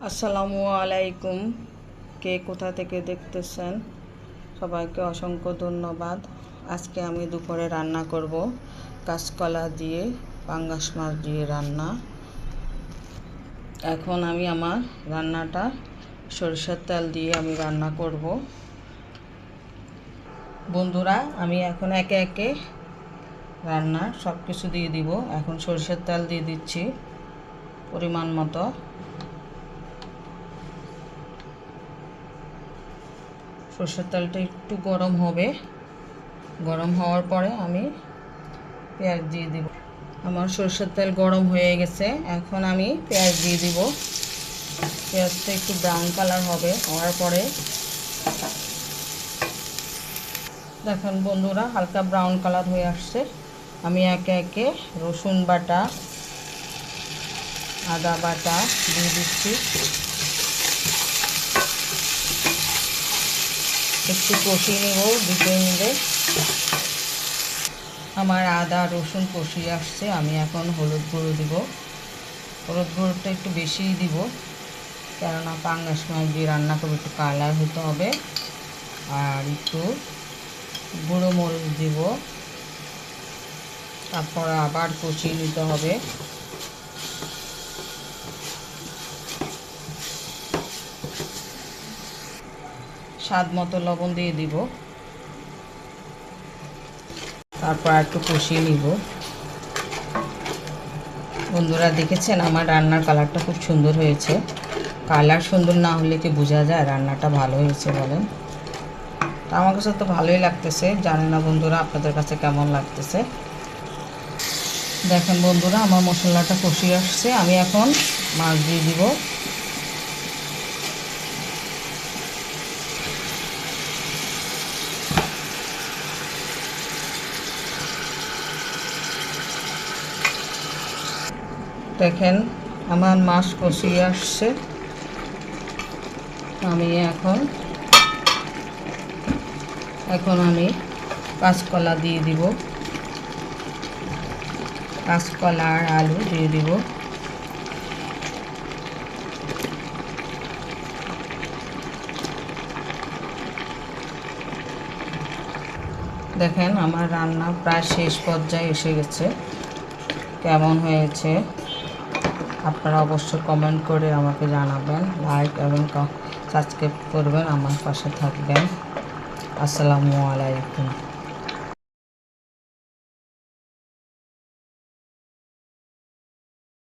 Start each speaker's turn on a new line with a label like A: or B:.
A: আসসালামু আলাইকুম। কে কোথা থেকে দেখতেছেন সবাইকে অসংখ্য ধন্যবাদ। আজকে আমি দুপুরে রান্না করব কাঁচকলা দিয়ে পাঙ্গাস মাছ দিয়ে রান্না। এখন আমি আমার রান্নাটা সরিষার তেল দিয়ে আমি রান্না করব। বন্ধুরা, আমি এখন একে একে রান্না সব কিছু দিয়ে দিব। এখন সরিষার তেল দিয়ে দিচ্ছি পরিমাণ মতো। সরষের তেলটা একটু গরম হবে, গরম হওয়ার পরে আমি পেঁয়াজ দিয়ে দিব। আমার সরষের তেল গরম হয়ে গেছে, এখন আমি পেঁয়াজ দিয়ে দিব। পেঁয়াজটা একটু ব্রাউন কালার হবে, হওয়ার পরে দেখুন বন্ধুরা, হালকা ব্রাউন কালার হয়ে আসছে। আমি একে একে রসুন বাটা, আদা বাটা দিয়ে দিচ্ছি। একটু কষিয়ে নেব 2 মিনিট। আমার আদা রসুন কষিয়ে আসছে, আমি এখন হলুদ গুঁড়ো দিব। হলুদ গুঁড়োটা একটু বেশিই দিব, কেননা পাঙ্গাস মাছ দিয়ে রান্না করবো, একটু কালার হতে হবে। আর একটু গুঁড়ো মরিচ দিব, তারপর আবার কষিয়ে নিতে হবে। স্বাদ মতো লবণ দিয়ে দিব, তারপর একটু কষিয়ে নিব। বন্ধুরা দেখেছেন, আমার রান্নার কালারটা খুব সুন্দর হয়েছে। কালার সুন্দর না হলে কি বোঝা যায় রান্নাটা ভালো হয়েছে বলেন? তা আমার কাছে তো ভালোই লাগতেছে, জানি না বন্ধুরা আপনাদের কাছে কেমন লাগতেছে। দেখেন বন্ধুরা, আমার মশলাটা কষিয়ে আসছে, আমি এখন মাছ দিয়ে দিব। দেখেন আমার মাছ কষিয়ে আসছে, আমি এখন আমি কাঁচকলা দিয়ে দিব। কাঁচকলা আর আলু দিয়ে দিব। দেখেন আমার রান্না প্রায় শেষ পর্যায়ে এসে গেছে। কেমন হয়েছে আপনারা অবশ্যই কমেন্ট করে আমাকে জানাবেন। লাইক এবং সাবস্ক্রাইব করবেন, আমার পাশে থাকবেন। আসসালামু আলাইকুম।